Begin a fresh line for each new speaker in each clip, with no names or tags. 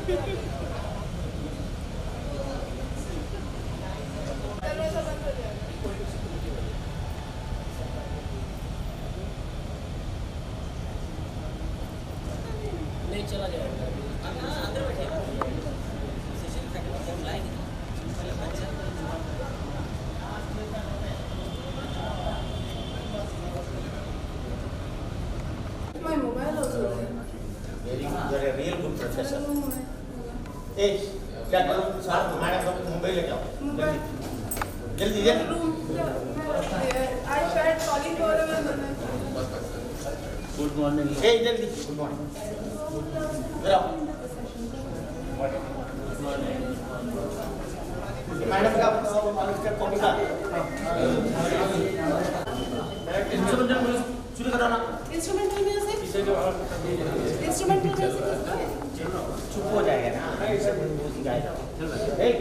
नहीं चला जाएगा। अंदर बैठे सेशन फैकल्टी हम लाएंगे पहले बच्चा
My mobile also there.
Very good. You are a real good professor. Hey, क्या करो? साथ मैडम को मुंबई ले जाओ. जल्दी जल्दी.
Room. I tried calling for him and then
good morning.
Hey, जल्दी. Good morning. इधर आओ. मैडम का कॉपी का. इंस्ट्रूमेंटल शुरू करो ना.
instrumental music. Instrumental music.
चुप हो जाएगा ना. म्यूजिक आएगा. Hey.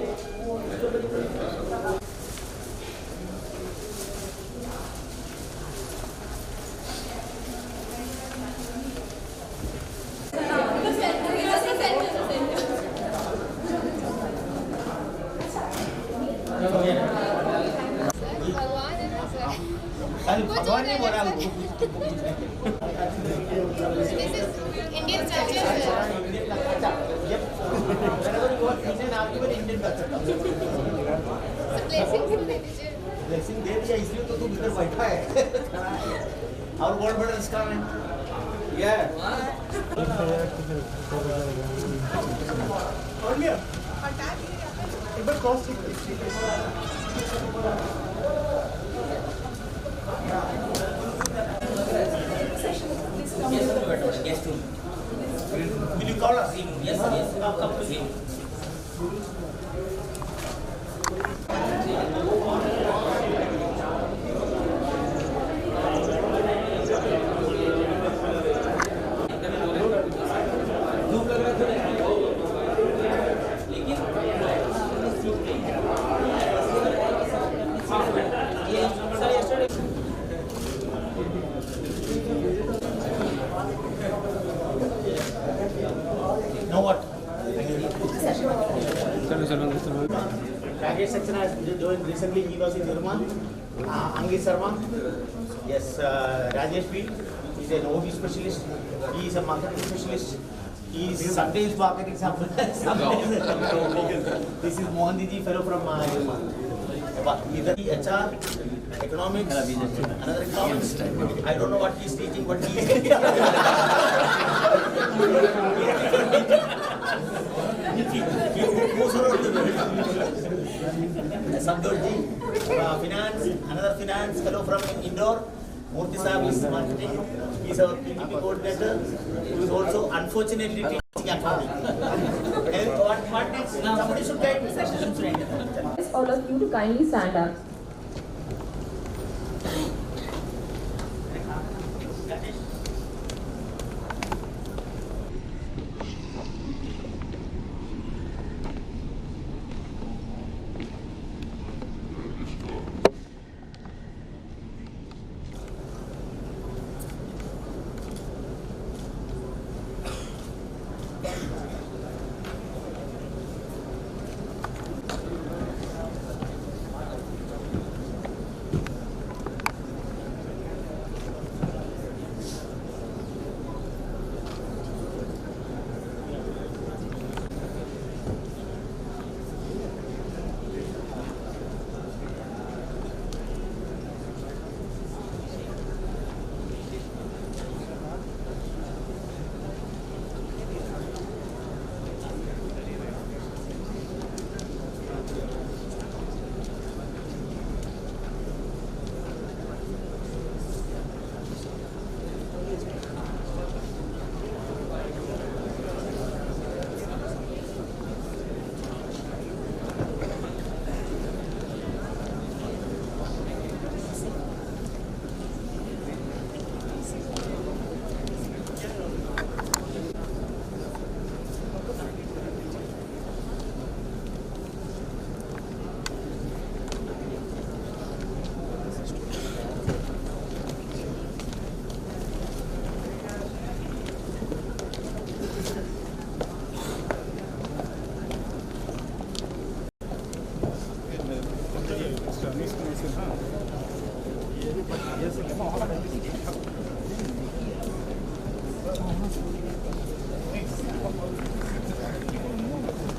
भगवान ने बोला
Indian culture.
ब्लेसिंग दे दिया इसलिए तो तू इधर बैठा है और बहुत बड़ा इसका है एक बार cross
guest room.
Will you call us?
Yes, yes. Come to him.
Know what? Rajesh Saxena has joined recently. He was in Nirmal. Angi Sarma. Yes, Rajesh B. He's an OB specialist. He is a marketing specialist. He is sometimes marketing, sometimes. This is Mohan Diji, fellow from Nirmal. Either HR, economics, another economics. I don't know what he is teaching, but he is. Santoshji, finance, another finance fellow from Indore. Murthy Sahib is marketing. He is our PTP coordinator, who is also unfortunately teaching accounting. And what next? Somebody should guide me.
All of you to kindly stand up.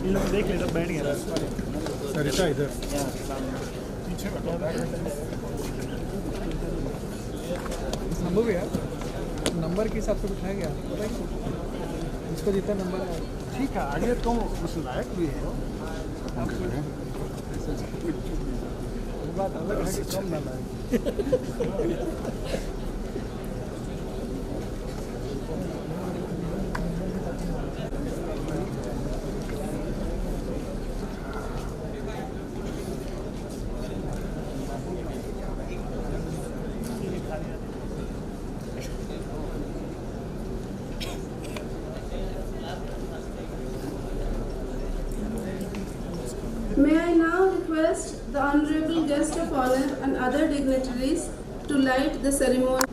इन लोग देख ले तो बैठ गया सरिता इधर संभव है यार नंबर के हिसाब से बिठाया गया इसको जितना नंबर है ठीक है आगे तुम उस लायक भी है बात अलग है कि कम ना लायक
May I now request the Honorable Guest of Honor and other dignitaries to light the ceremony.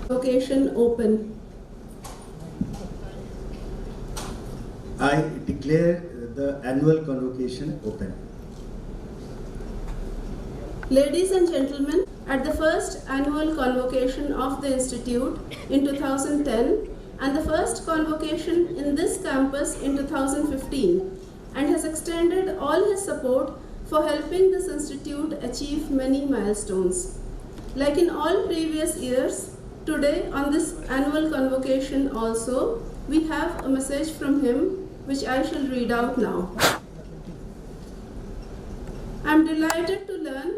Convocation open.
I declare the annual convocation open.
Ladies and gentlemen, at the first annual convocation of the Institute in 2010 and the first convocation in this campus in 2015, and has extended all his support for helping this institute achieve many milestones. Like in all previous years, today on this annual convocation also, we have a message from him which I shall read out now. I am delighted to learn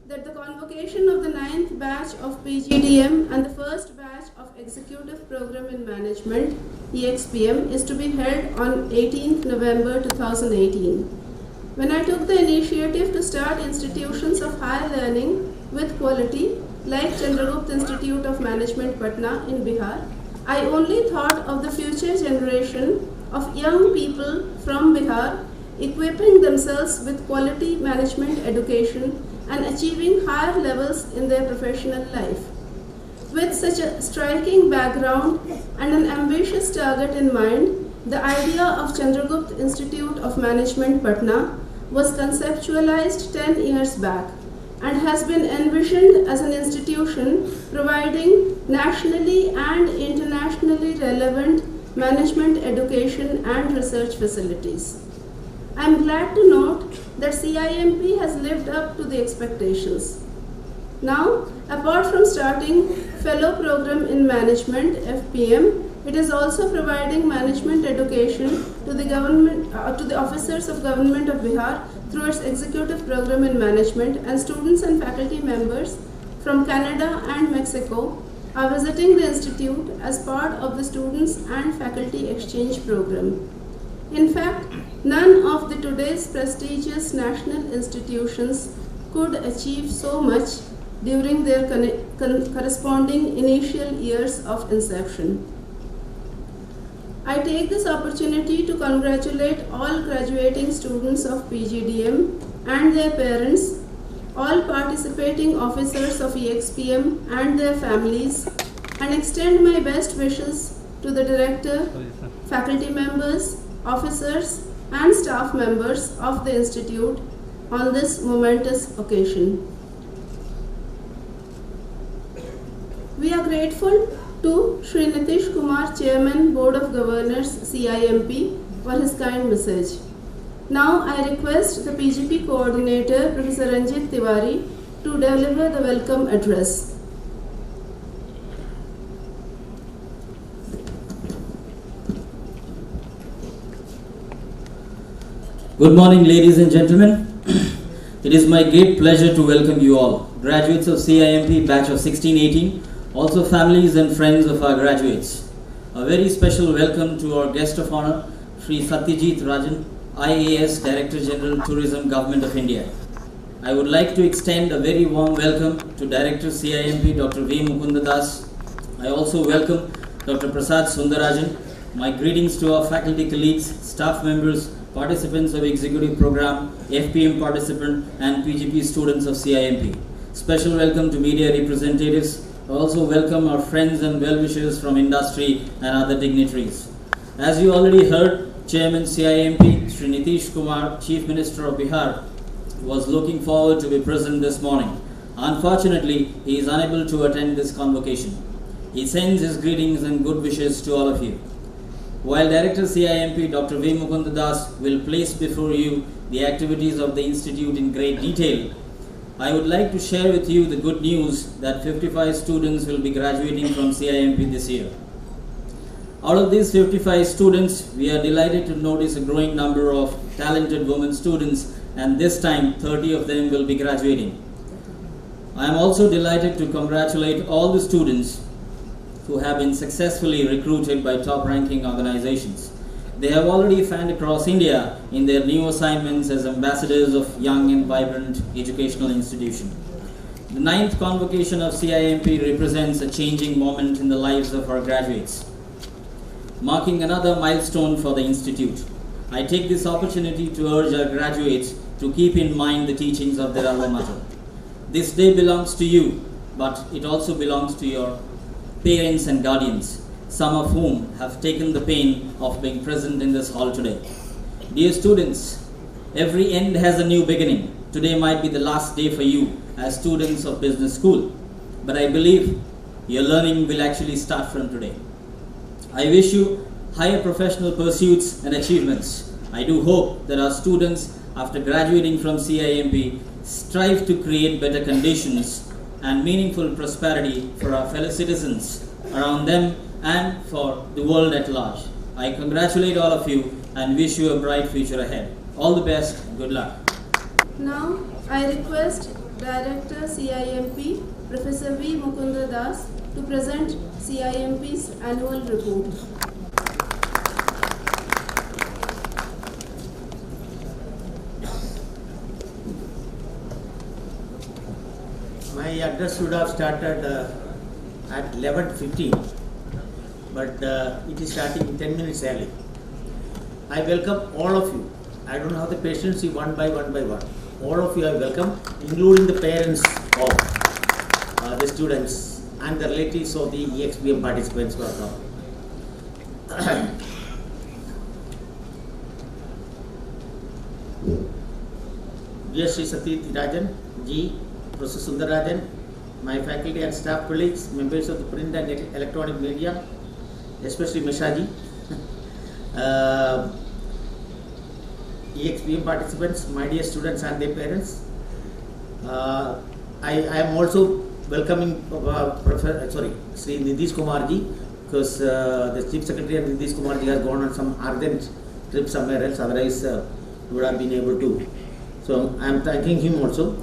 that the convocation of the 9th batch of PGDM and the first batch of Executive Program in Management, EXPM, is to be held on 18th November 2018. When I took the initiative to start institutions of higher learning with quality, like Chandragupta Institute of Management, Patna in Bihar, I only thought of the future generation of young people from Bihar equipping themselves with quality management education and achieving higher levels in their professional life. With such a striking background and an ambitious target in mind, the idea of Chandragupta Institute of Management, Patna was conceptualized 10 years back and has been envisioned as an institution providing nationally and internationally relevant management education and research facilities. I am glad to note that CIMP has lived up to the expectations. Now, apart from starting Fellow Program in Management (FPM), it is also providing management education to the officers of Government of Bihar through its Executive Program in Management, and students and faculty members from Canada and Mexico are visiting the institute as part of the Students and Faculty Exchange Program. In fact, none of the today's prestigious national institutions could achieve so much during their corresponding initial years of inception. I take this opportunity to congratulate all graduating students of PGDM and their parents, all participating officers of EXPM and their families, and extend my best wishes to the director, faculty members, officers and staff members of the institute on this momentous occasion. We are grateful to Shri Nitish Kumar, Chairman, Board of Governors, CIMP, for his kind message. Now I request the PGP Coordinator, Professor Ranjit Tiwari, to deliver the welcome address.
Good morning, ladies and gentlemen. It is my great pleasure to welcome you all, graduates of CIMP batch of 1618, also families and friends of our graduates. A very special welcome to our guest of honor, Sri Satyajit Rajan, IAS Director General Tourism Government of India. I would like to extend a very warm welcome to Director CIMP Dr. V. Mukunda Das. I also welcome Dr. Prasad Sundarajan. My greetings to our faculty colleagues, staff members, participants of executive program, FPM participant and PGP students of CIMP. Special welcome to media representatives. I also welcome our friends and well-wishers from industry and other dignitaries. As you already heard, Chairman CIMP, Sri Nitish Kumar, Chief Minister of Bihar, was looking forward to be present this morning. Unfortunately, he is unable to attend this convocation. He sends his greetings and good wishes to all of you. While Director CIMP Dr. V. Mukunda Das will place before you the activities of the Institute in great detail, I would like to share with you the good news that 55 students will be graduating from CIMP this year. Out of these 55 students, we are delighted to notice a growing number of talented women students, and this time 30 of them will be graduating. I am also delighted to congratulate all the students who have been successfully recruited by top-ranking organizations. They have already fanned across India in their new assignments as ambassadors of young and vibrant educational institution. The 9th convocation of CIMP represents a changing moment in the lives of our graduates, marking another milestone for the Institute. I take this opportunity to urge our graduates to keep in mind the teachings of their alma mater. This day belongs to you, but it also belongs to your parents and guardians, some of whom have taken the pain of being present in this hall today. Dear students, every end has a new beginning. Today might be the last day for you as students of business school, but I believe your learning will actually start from today. I wish you higher professional pursuits and achievements. I do hope that our students, after graduating from CIMP, strive to create better conditions and meaningful prosperity for our fellow citizens around them and for the world at large. I congratulate all of you and wish you a bright future ahead. All the best and good luck.
Now, I request Director CIMP, Professor V. Mukunda Das, to present CIMP's annual report.
My address should have started at 11:15, but it is starting 10 minutes early. I welcome all of you. I don't have the patience, one by one. All of you are welcome, including the parents of the students and the relatives of the EXPM participants who are come. Dear Sri Satyajit Rajan Ji, Professor Sundarajan, my faculty and staff colleagues, members of the print and electronic media, especially Mishaji, EXPM participants, my dear students and their parents. I am also welcoming Sri Nitish Kumarji, because the Chief Secretary and Nitish Kumarji has gone on some ardent trip somewhere else, otherwise he would have been able to. So I am thanking him also.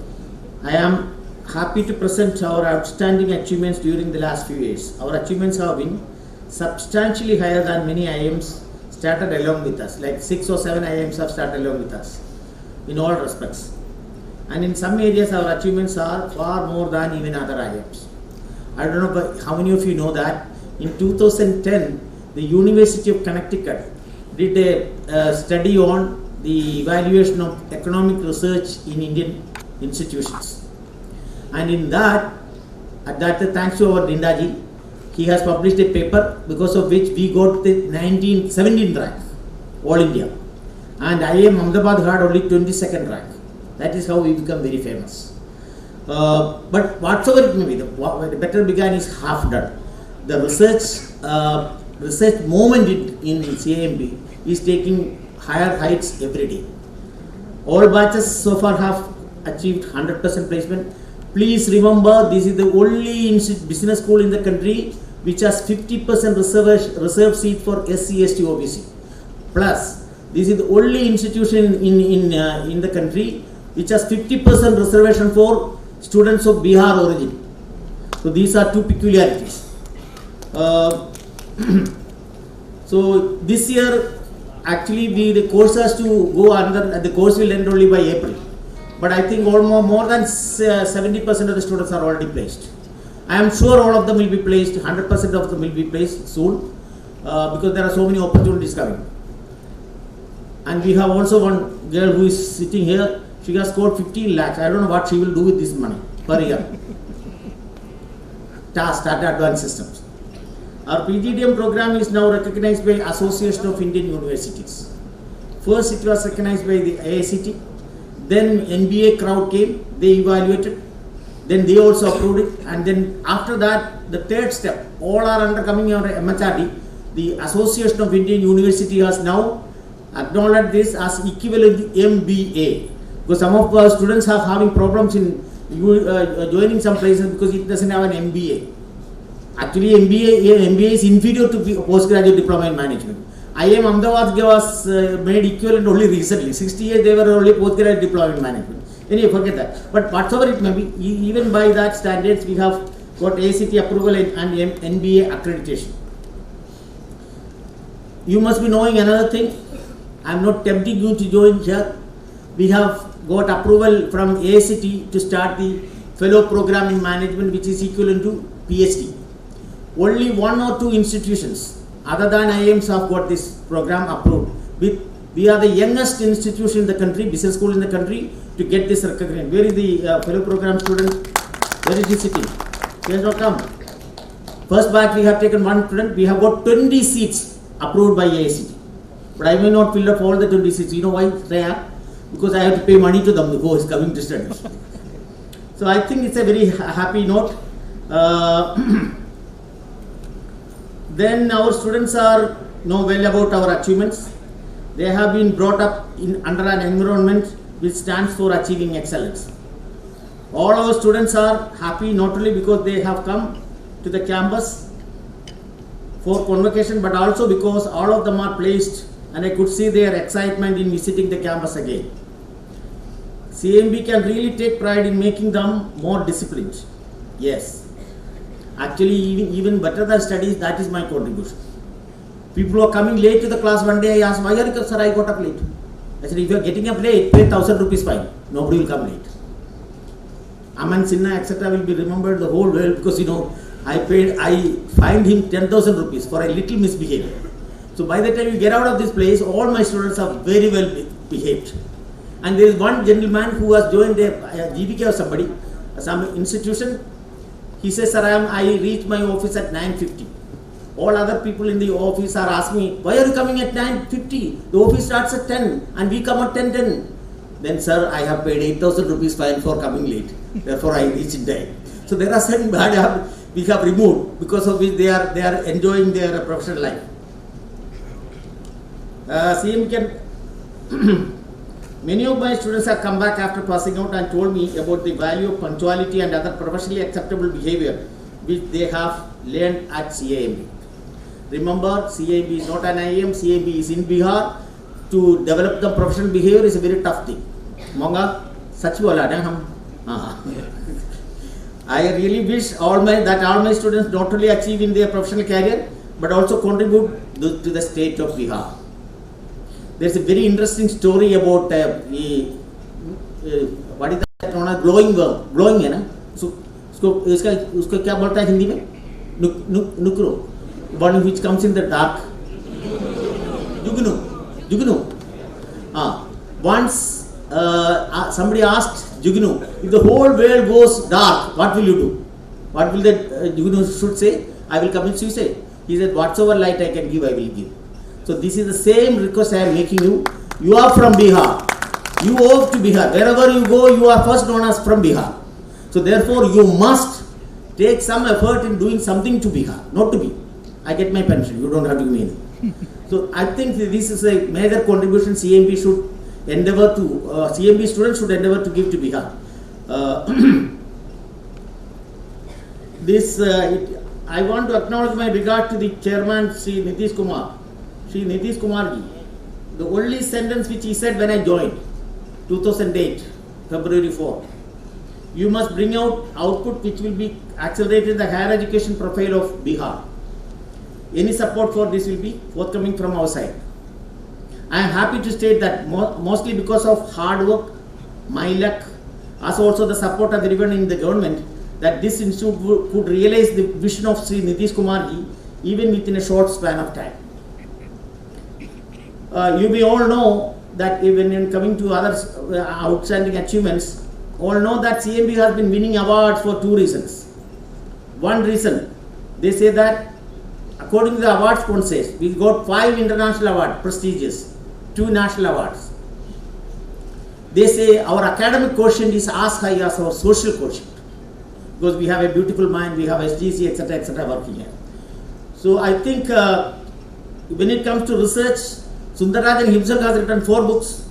I am happy to present our outstanding achievements during the last few years. Our achievements have been substantially higher than many IIMs started along with us, like 6 or 7 IIMs have started along with us in all respects. And in some areas our achievements are far more than even other IIMs. I don't know but how many of you know that in 2010 the University of Connecticut did a study on the evaluation of economic research in Indian institutions. And in that, at that thanks to our Dindaji, he has published a paper because of which we got the 17th rank, all India. And IIM Ahmedabad had only 22nd rank. That is how we become very famous. But whatsoever it may be, the better began is half done. The research moment in CIMP is taking higher heights every day. All batches so far have achieved 100% placement. Please remember, this is the only business school in the country which has 50% reserve seat for SC, ST, OBC. Plus, this is the only institution in the country
which has 50% reservation for students of Bihar origin. So these are two peculiarities. So this year, actually, the course has to go under. The course will end only by April, but I think almost more than 70% of the students are already placed. I am sure all of them will be placed. 100% of them will be placed soon, because there are so many opportunities coming. And we have also one girl who is sitting here. She has scored 15 lakhs. I don't know what she will do with this money per year. Tata Advanced Systems. Our PGDM program is now recognized by Association of Indian Universities. First it was recognized by the IICT, then NBA crowd came, they evaluated, then they also approved it, and then after that, the third step, all are under coming under MHRD. The Association of Indian University has now acknowledged this as equivalent to MBA, because some of our students are having problems in joining some places because it doesn't have an MBA. Actually, MBA is inferior to postgraduate diploma in management. IIM Ahmedabad was made equivalent only recently. 60 years they were only postgraduate diploma in management. Anyway, forget that. But whatever it may be, even by that standards, we have got ACT approval and NBA accreditation. You must be knowing another thing. I am not tempting you to join here. We have got approval from ACT to start the fellow program in management, which is equivalent to PhD. Only 1 or 2 institutions other than IIMs have got this program approved. We are the youngest institution in the country, business school in the country, to get this recognition. Where is the fellow program student? Where is he sitting? He has not come. First batch we have taken 1 student. We have got 20 seats approved by AICT. But I may not fill up all the 20 seats. You know why, Shreya? Because I have to pay money to them who is coming to study. So I think it's a very happy note. Then our students know well about our achievements. They have been brought up under an environment which stands for achieving excellence. All our students are happy not only because they have come to the campus for convocation, but also because all of them are placed, and I could see their excitement in visiting the campus again. CMB can really take pride in making them more disciplined. Yes. Actually, even better than studies, that is my contribution. People who are coming late to the class, one day I asked, why are you, sir, I got up late? I said, if you are getting up late, pay 1,000 rupees fine. Nobody will come late. Aman Sinha, etc. will be remembered the whole world because, I fined him 10,000 rupees for a little misbehavior. So by the time you get out of this place, all my students are very well behaved. And there is one gentleman who has joined a GVK or somebody, some institution. He says, sir, I reach my office at 9:50. All other people in the office are asking me, why are you coming at 9:50? The office starts at 10 and we come at 10:10. Then, sir, I have paid 8,000 rupees fine for coming late. Therefore, I reach in time. So there are certain bad habits we have removed because of which they are enjoying their professional life. CM can. Many of my students have come back after passing out and told me about the value of punctuality and other professionally acceptable behavior which they have learned at CIMB. Remember, CIMB is not an IIM, CIMB is in Bihar. To develop the professional behavior is a very tough thing. Monga, sach bola na hum. I really wish all my students not only achieve in their professional career but also contribute to the state of Bihar. There's a very interesting story about what is that known as glowing worm. Glowing है ना? उसको क्या बोलता है हिंदी में? Nukro. One which comes in the dark. Jugnu. Once somebody asked Jugnu, if the whole world goes dark, what will you do? What will that Jugnu should say? I will commit suicide. He said, whatsoever light I can give, I will give. So this is the same request I am making you. You are from Bihar. You owe to Bihar. Wherever you go, you are first known as from Bihar. So therefore, you must take some effort in doing something to Bihar, not to me. I get my pension. You don't have to give me anything. So I think this is a major contribution CMB should endeavor to. CMB students should endeavor to give to Bihar. I want to acknowledge my regard to the chairman, Sri Nitish Kumar. Sri Nitish Kumar ji, the only sentence which he said when I joined, 2008,
February 4. You must bring out output which will be accelerated the higher education profile of Bihar. Any support for this will be forthcoming from our side. I am happy to state that mostly because of hard work, my luck, as also the support of everyone in the government, that this institute could realize the vision of Sri Nitish Kumar ji even within a short span of time. You may all know that even in coming to other outstanding achievements, all know that CMB has been winning awards for two reasons. One reason, they say that according to the award sponsors, we got 5 international awards, prestigious, 2 national awards. They say our academic quotient is as high as our social quotient, because we have a beautiful mind, we have SGC, etc., working here. So I think when it comes to research, Sundararajan himself has written 4 books.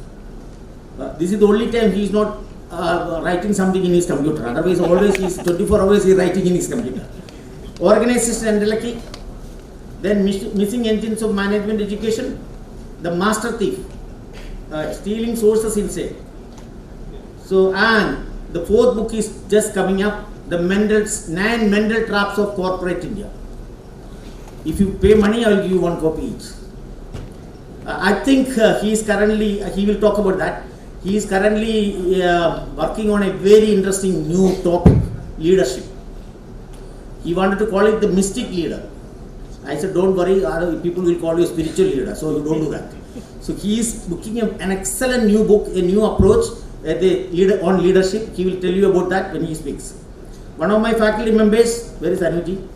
This is the only time he is not writing something in his computer. Otherwise, always he is 24 hours he is writing in his computer. Organization and lucky. Then missing engines of management education, the master thief, stealing sources inside. So, and the 4th book is just coming up, the 9 mental traps of corporate India. If you pay money, I will give you 1 copy each. I think he will talk about that. He is currently working on a very interesting new topic, leadership. He wanted to call it the mystic leader. I said, don't worry, people will call you a spiritual leader, so you don't do that. So he is booking an excellent new book, a new approach on leadership. He will tell you about that when he speaks. One of my faculty members, where is Anuji?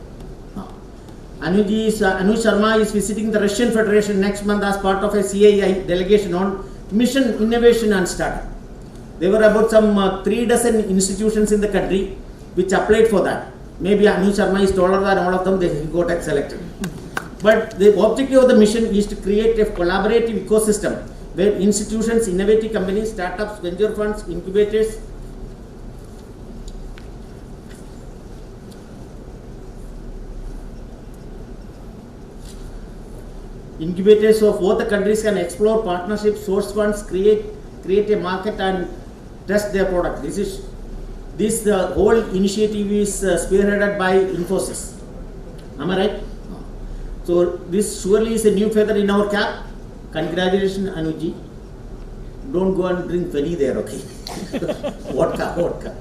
Anu Sharma is visiting the Russian Federation next month as part of a CII delegation on mission, innovation and startup. There were about some 3 dozen institutions in the country which applied for that. Maybe Anu Sharma is taller than all of them, they got selected. But the objective of the mission is to create a collaborative ecosystem where institutions, innovative companies, startups, venture funds, incubators, of both the countries can explore partnerships, source funds, create a market and test their product. This whole initiative is spearheaded by Infosys. Am I right? So this surely is a new feather in our cap. Congratulations, Anuji. Don't go and drink very there, okay? Vodka.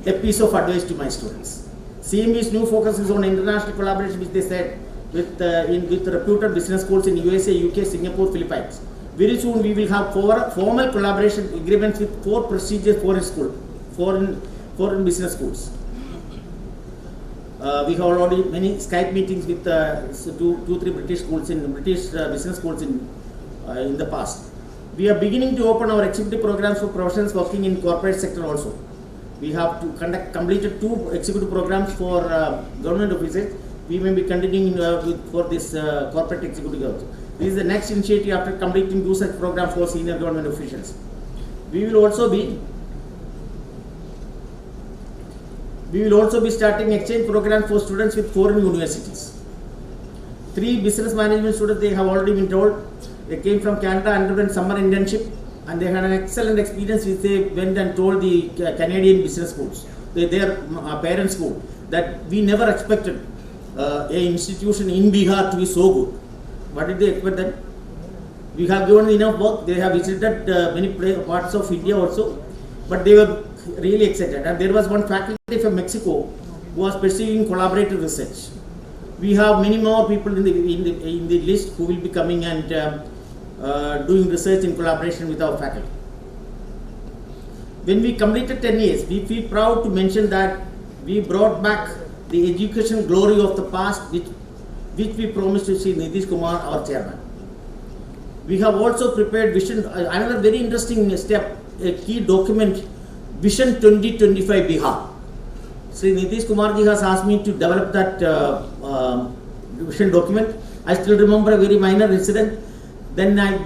A piece of advice to my students. CMB's new focus is on international collaboration, which they said, with reputed business schools in USA, UK, Singapore, Philippines. Very soon we will have formal collaboration agreements with 4 prestigious foreign business schools. We have already many Skype meetings with 2-3 British schools business schools in the past. We are beginning to open our executive programs for professionals working in corporate sector also. We have to completed 2 executive programs for government offices. We may be continuing for this corporate executive also. This is the next initiative after completing 2 such programs for senior government officials. We will also be starting exchange programs for students with foreign universities. 3 business management students, they have already been told. They came from Canada, underwent summer internship, and they had an excellent experience which they went and told the Canadian business schools, their parent school, that we never expected an institution in Bihar to be so good. What did they expect then? We have given enough work. They have visited many parts of India also, but they were really excited. And there was one faculty from Mexico who was pursuing collaborative research. We have many more people in the list who will be coming and doing research in collaboration with our faculty. When we completed 10 years, we feel proud to mention that we brought back the education glory of the past, which we promised to Sri Nitish Kumar, our chairman. We have also prepared vision, another very interesting step, a key document, Vision 2025 Bihar. Sri Nitish Kumar ji has asked me to develop that vision document. I still remember a very minor incident. Then I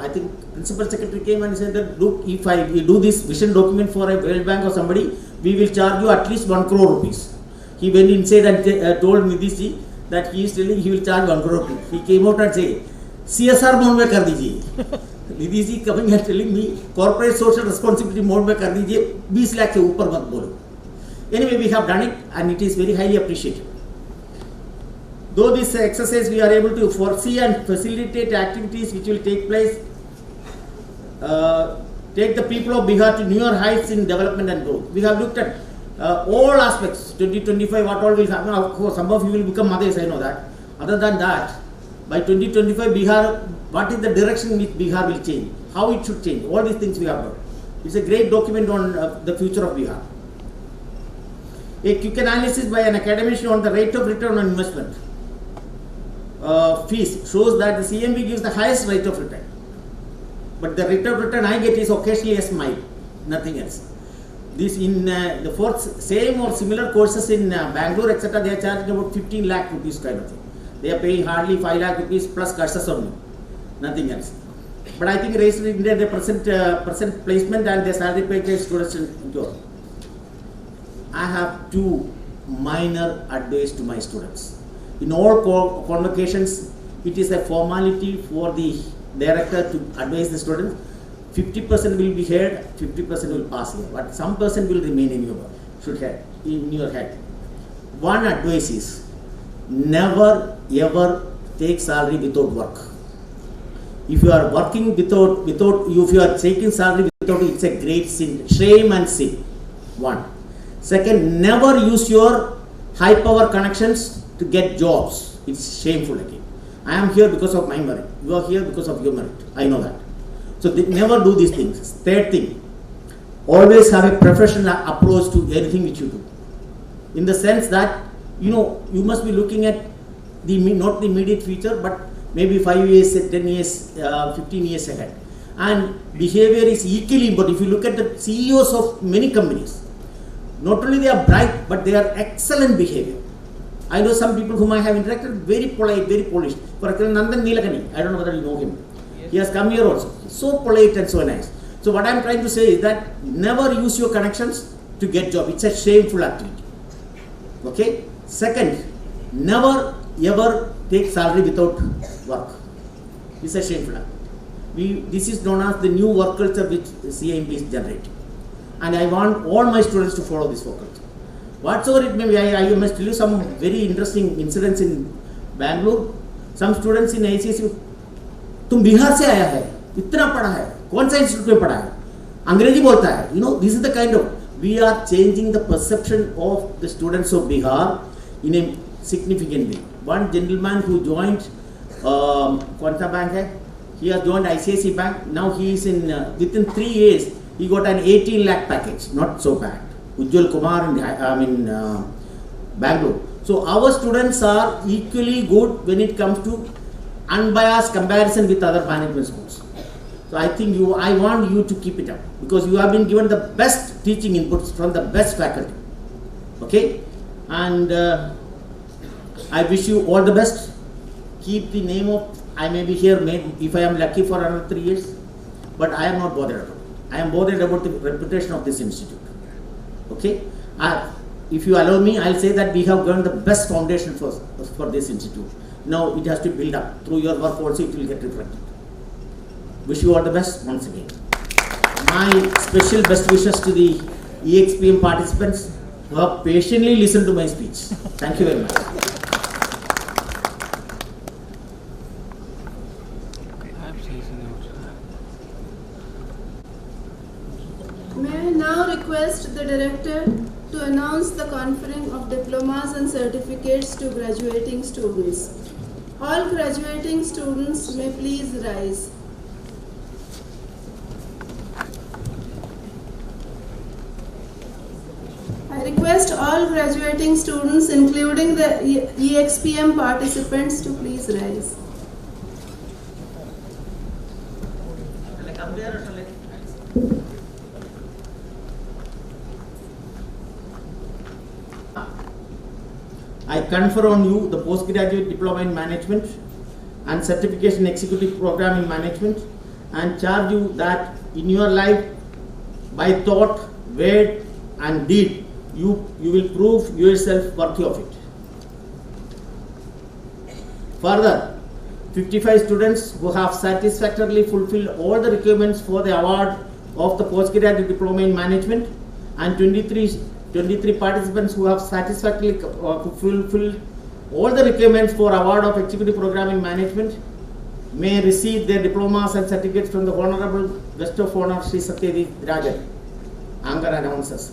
think principal secretary came and said that, look, if I do this vision document for a World Bank or somebody, we will charge you at least 1 crore rupees. He went inside and told Nitish ji that he is telling he will charge 1 crore rupees. He came out and said, CSR mon mein kar dijiye.
Nidhi ji coming and telling me corporate social responsibility mode में कर दीजिए, 20 लाख के ऊपर मत बोलो. Anyway, we have done it and it is very highly appreciated. Though this exercise we are able to foresee and facilitate activities which will take place, take the people of Bihar to newer heights in development and growth. We have looked at all aspects, 2025, what all will happen. Of course, some of you will become mothers, I know that. Other than that, by 2025, Bihar, what is the direction in which Bihar will change? How it should change? All these things we have done. It's a great document on the future of Bihar. A quick analysis by an academician on the rate of return on investment fees shows that the CMB gives the highest rate of return. But the rate of return I get is occasionally a smile, nothing else. This in the fourth, same or similar courses in Bangalore, etc., they are charging about 15 lakh rupees kind of thing. They are paying hardly 5 lakh rupees plus curses only, nothing else. But I think raised in India, the present placement and the salary package students endure. I have two minor advice to my students. In all convocations, it is a formality for the director to advise the students. 50% will be heard, 50% will pass here, but some percent will remain in your head. One advice is, never ever take salary without work. If you are working if you are taking salary without, it's a great sin, shame and sin. One. Second, never use your high power connections to get jobs. It's shameful again. I am here because of my merit. You are here because of your merit. I know that. So never do these things. Third thing, always have a professional approach to anything which you do. In the sense that, you must be looking at not the immediate future, but maybe 5 years, 10 years, 15 years ahead. And behavior is equally important. If you look at the CEOs of many companies, not only they are bright, but they are excellent behavior. I know some people whom I have interacted, very polite, very polished. For example, Nandan Nilakani, I don't know whether you know him. He has come here also. So polite and so nice. So what I am trying to say is that never use your connections to get job. It's a shameful activity. Okay. Second, never ever take salary without work. It's a shameful activity. This is known as the new work culture which CIMB is generating. And I want all my students to follow this work culture. Whatsoever it may be, I must tell you some very interesting incidents in Bangalore. Some students in ICSU, तुम बिहार से आया है, इतना पढ़ा है, कौन सा institute में पढ़ा है, अंग्रेजी बोलता है. This is the kind of, we are changing the perception of the students of Bihar in a significant way. One gentleman who joined Quanta Bank, he has joined ICICI Bank. Now he is in within 3 years he got an 18 lakh package. Not so bad. Ujjwal Kumar in Bangalore. So our students are equally good when it comes to unbiased comparison with other management schools. So I think I want you to keep it up, because you have been given the best teaching inputs from the best faculty. Okay, and I wish you all the best. Keep the name of, I may be here if I am lucky for another 3 years, but I am not bothered about it. I am bothered about the reputation of this institute. Okay, if you allow me, I'll say that we have given the best foundation for this institute. Now it has to build up. Through your work also it will get reflected. Wish you all the best once again. My special best wishes to the EXPM participants who have patiently listened to my speech. Thank you very much.
May I now request the director to announce the conferring of diplomas and certificates to graduating students. All graduating students may please rise. I request all graduating students, including the EXPM participants, to please rise.
I confer on you the postgraduate diploma in management and certification executive program in management, and charge you that in your life, by thought, word and deed, you will prove yourself worthy of it. Further, 55 students who have satisfactorily fulfilled all the requirements for the award of the postgraduate diploma in management, and 23 participants who have satisfactorily fulfilled all the requirements for award of executive program in management may receive their diplomas and certificates from the Honorable Guest of Honor Sri Satyajit Rajan. Anchor announcers.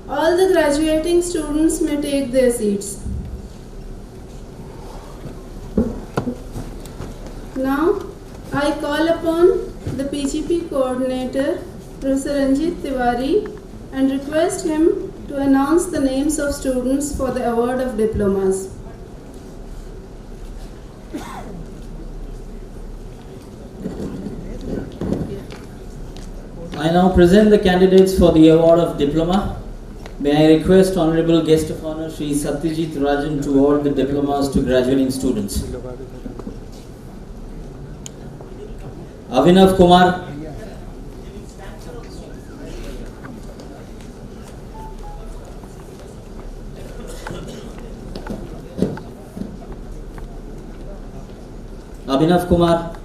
All the graduating students may take their seats. Now, I call upon the PGP coordinator, Professor Ranjit Tiwari, and request him to announce the names of students for the award of diplomas.
I now present the candidates for the award of diploma. May I request Honorable Guest of Honor Sri Satyajit Rajan to award the diplomas to graduating students. Avinav Kumar, Abhinav Kumar,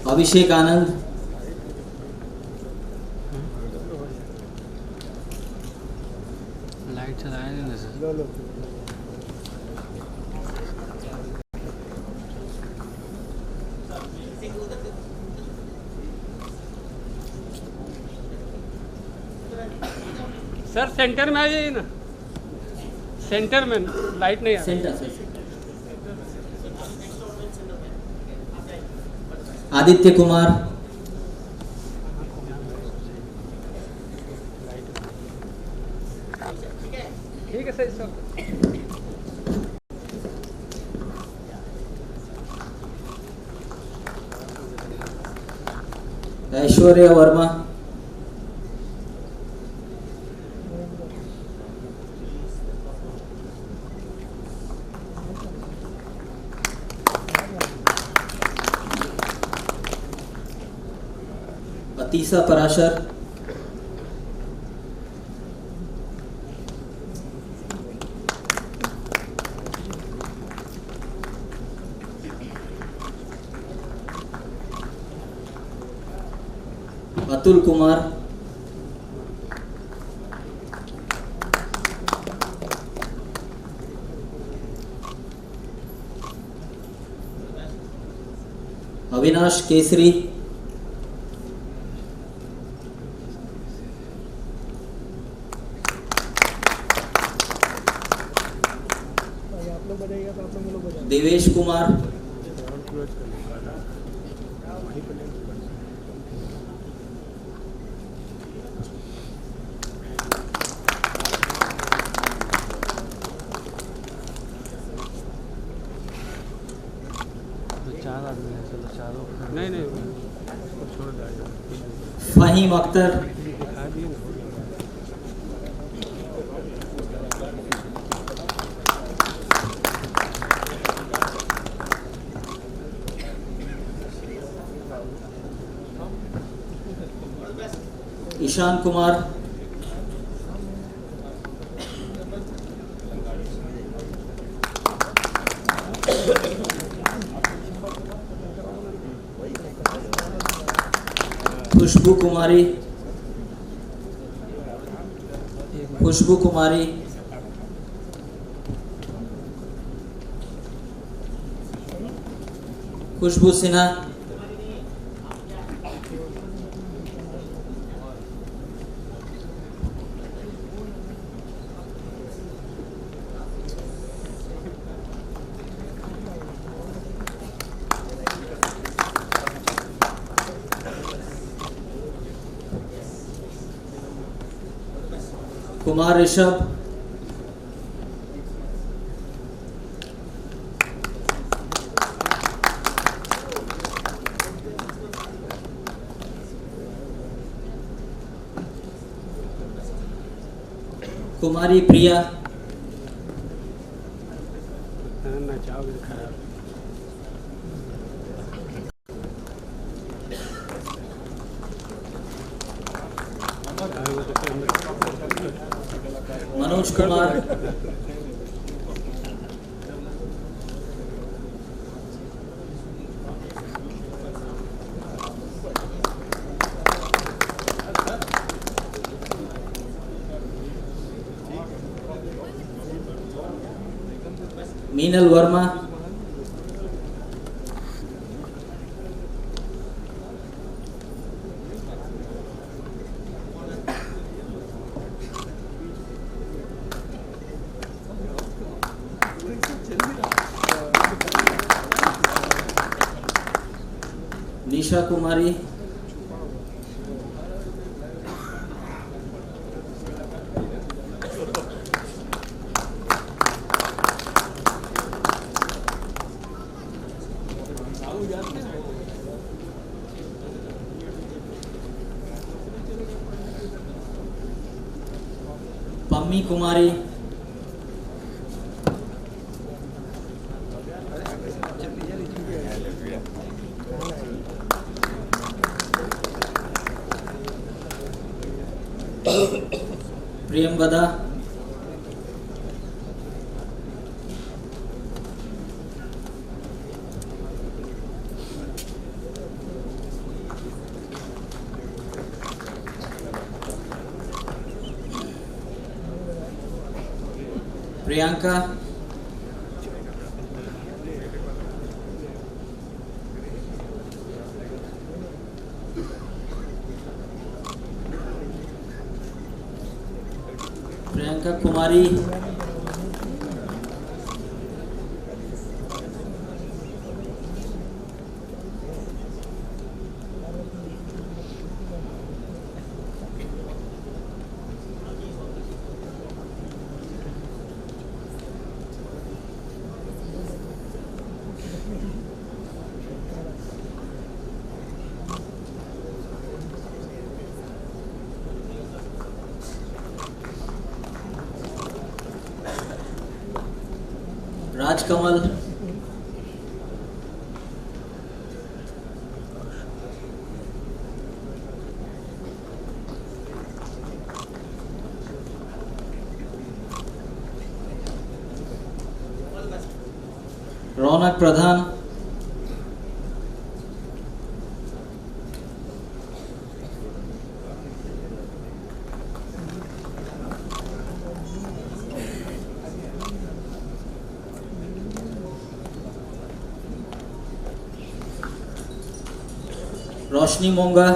Abhishek Anand,
light चलाया नहीं sir sir centre में आ जाइए ना centre में light नहीं आ रही
Center. Aditya Kumar,
ठीक है sir sir
Aishwarya Verma, Atisa Parashar, Atul Kumar, Avinash Kesari, Devesh Kumar,
चार आदमी हैं चलो चारों नहीं नहीं छोड़ जाएगा
Fahim Akhtar,
दिखा दिए ना
Ishan Kumar, Khushbu Kumari, Khushbu Sinha, Kumar Rishabh, Kumari Priya, Manoj Kumar, Meenal Verma, Nisha Kumari, Pammi Kumari, Priyamvada, Priyanka, Priyanka Kumari, Rajkamal, Raunak Pradhan, Roshni Monga,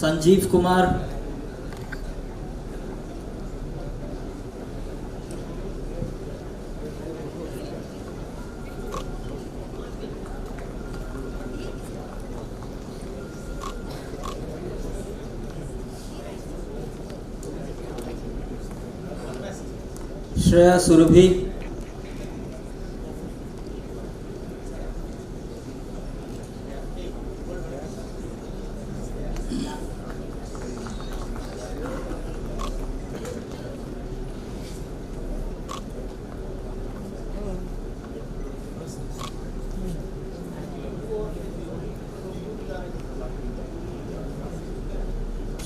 Sanjeev Kumar, Shreya Surbhi,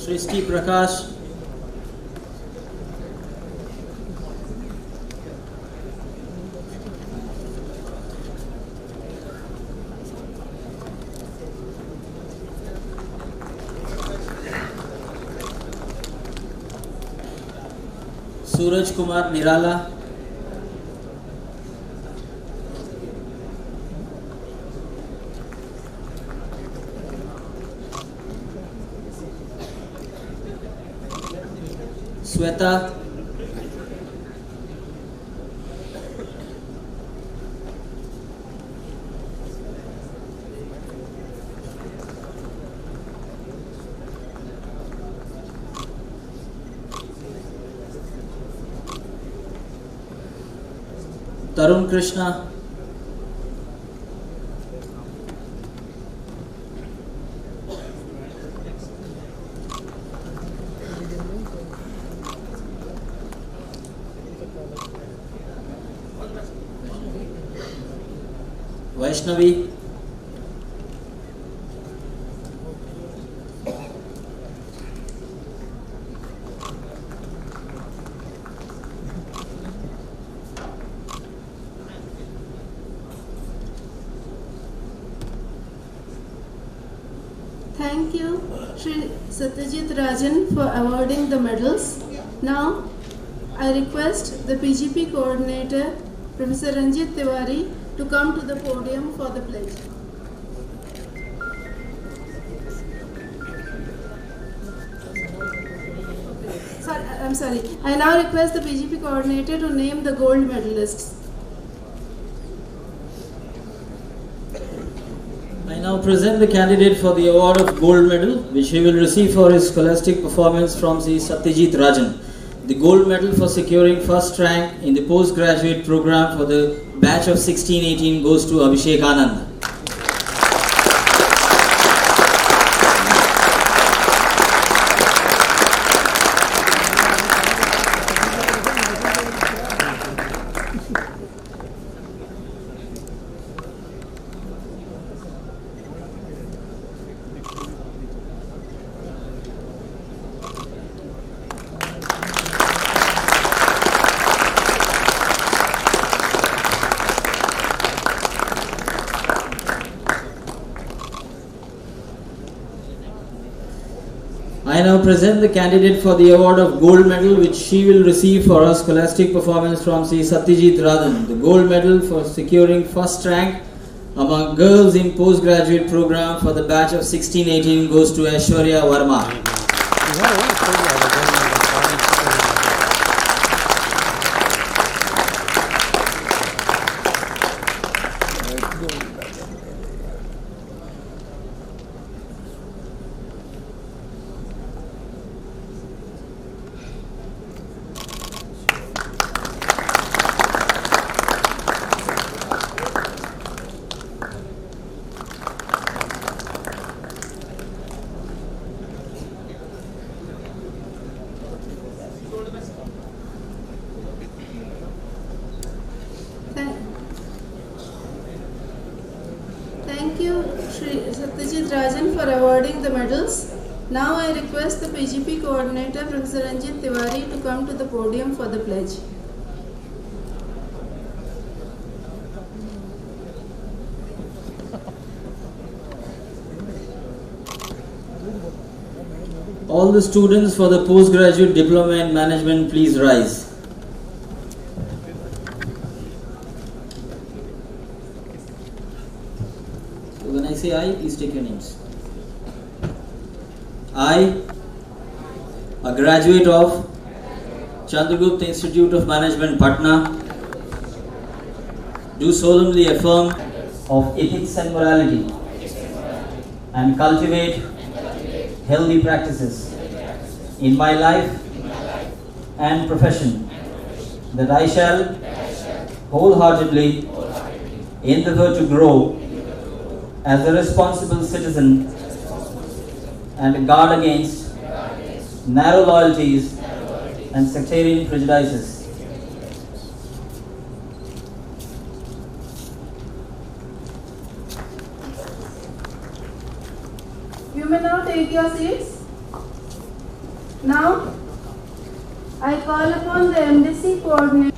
Srishti Prakash, Suraj Kumar Nirala, Shweta, Tarun Krishna. Vaishnavi.
Thank you, Shri Satyajit Rajan, for awarding the medals. Now, I request the PGP coordinator, Professor Ranjit Tiwari, to come to the podium for the pledge. I'm sorry. I now request the PGP coordinator to name the gold medalists.
I now present the candidate for the award of gold medal, which he will receive for his scholastic performance from Sri Satyajit Rajan. The gold medal for securing first rank in the postgraduate program for the batch of 16-18 goes to Abhishek Anand. I now present the candidate for the award of gold medal, which she will receive for her scholastic performance from Sri Satyajit Rajan. The gold medal for securing first rank among girls in postgraduate program for the batch of 16-18 goes to Aishwarya Verma.
Thank you, Shri Satyajit Rajan, for awarding the medals. Now I request the PGP coordinator, Professor Ranjit Tiwari, to come to the podium for the pledge.
All the students for the postgraduate diploma in management, please rise. So when I say I, please take your names. I, a graduate of Chandragupta Institute of Management, Patna, do solemnly affirm of ethics and morality and cultivate healthy practices in my life and profession, that I shall wholeheartedly endeavor to grow as a responsible citizen and guard against narrow loyalties and sectarian prejudices.
You may now take your seats. Now, I call upon the MDC coordinator.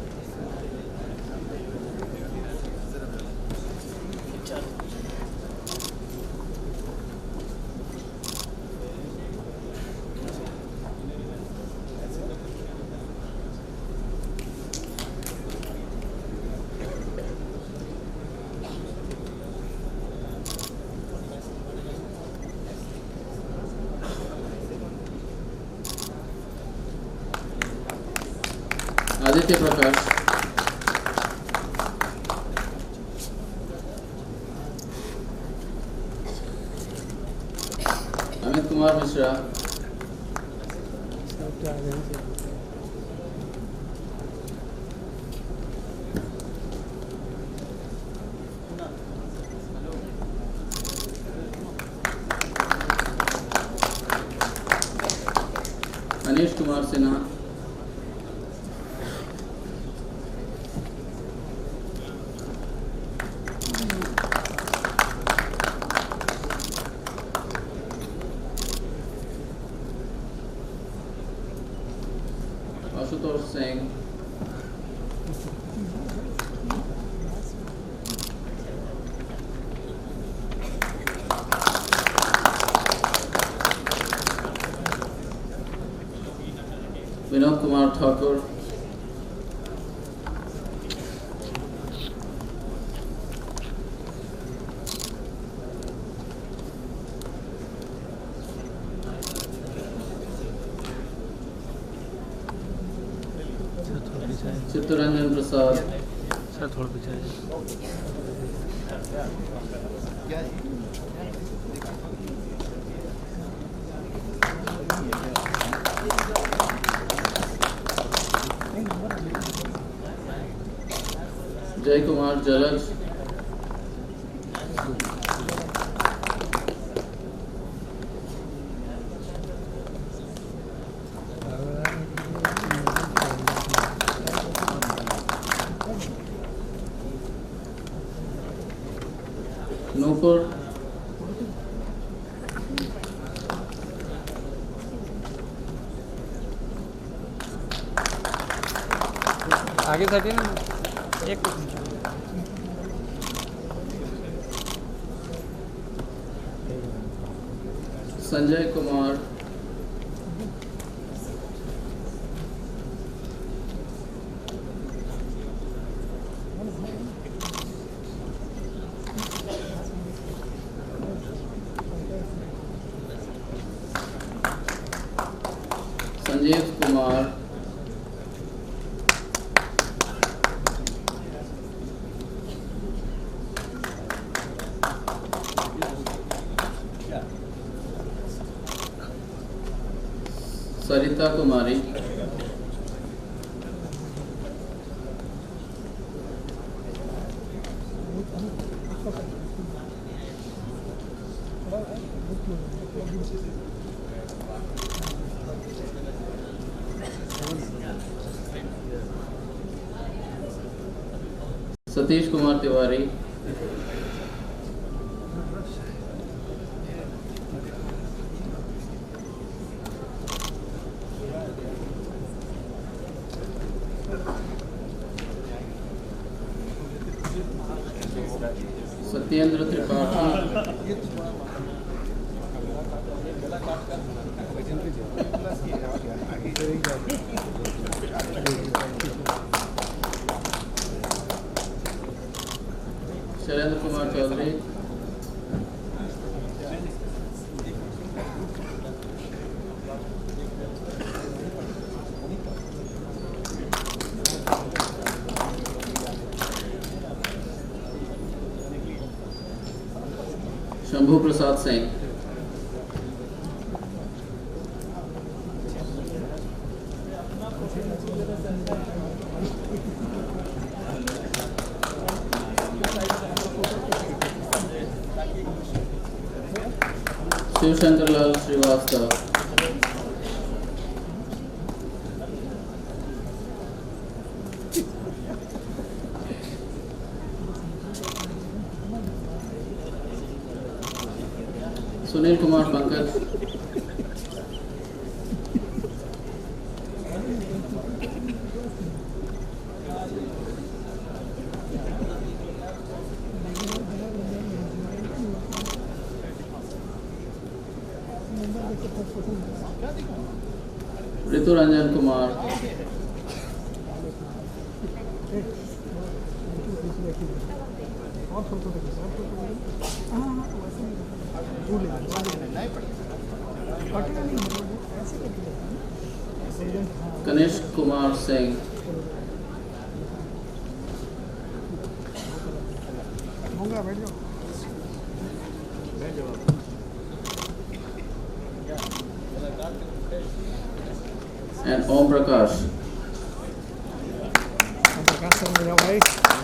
Aditya Prakash, Amit Kumar Mishra, Sinha. Ashutosh Singh. Vinod Kumar Thakur. Chittaranjan Prasad.
Sir थोड़ा पीछे
Jay Kumar Jalaj. Nupur.
आगे side ना एक
Sanjay Kumar. Sanjeev Kumar. Sarita Kumari. Satish Kumar Tiwari. Satyendra Tripathi. Shailendra Kumar Chaudhary. Shambhu Prasad Singh. Shiv Shankar Lal Srivastava. Sunil Kumar Pankaj. Ritu Ranjan Kumar. Ganesh Kumar Singh. And Om Prakash.
भाई